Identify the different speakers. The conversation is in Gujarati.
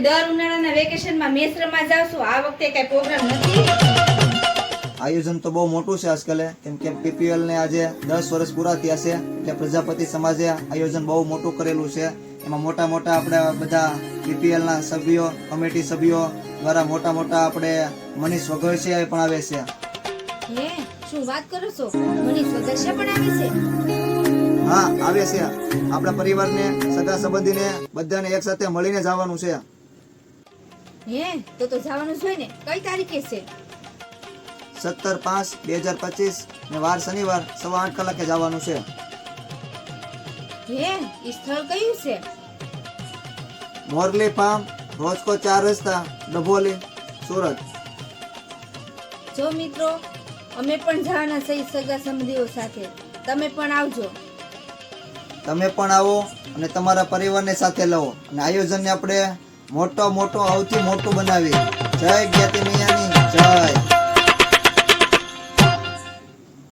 Speaker 1: દર ઉનાળાના વેકેશનમાં મેચ રમવા જાવ છો, આ વખતે કઈ પ્રોગ્રામ નથી?
Speaker 2: આયોજન તો બહુ મોટું છે આજકાલે, કેમ કે પીપીએલ ને આજે 10 વર્ષ પૂરા થયા છે એટલે પ્રજાપતિ સમાજે આયોજન બહુ મોટું કરેલું છે. એમાં મોટા મોટા આપણે બધા પીપીએલ ના સભ્યો, કમિટી સભ્યો દ્વારા મોટા મોટા આપણે મનીષ વઘોસિયા પણ આવે છે.
Speaker 1: હે, શું વાત કરો છો? મનીષ વઘોસિયા પણ આવે છે?
Speaker 2: હા, આવે છે. આપણા પરિવારને, સગા સંબંધીને બધાને એક સાથે મળીને જવાનું છે.
Speaker 1: હે, તો જવાનું જ હોય ને. કઈ તારીખે છે?
Speaker 2: 17/5/2025 ને વાર શનિવાર 8:15 કલાકે જવાનું છે.
Speaker 1: હે, ઈ સ્થળ કયું છે?
Speaker 2: મોરલી ફાર્મ, રોજકો 4 રસ્તા, ડભોલી, સુરત.
Speaker 1: જો મિત્રો, અમે પણ જવાના સહી સગા સંબંધીઓ સાથે. તમે પણ આવજો.
Speaker 2: તમે પણ આવો અને તમારા પરિવારને સાથે લાવો અને આયોજનને આપણે મોટો સૌથી મોટું બનાવી. જય જ્ઞાતિ મૈયાની જય.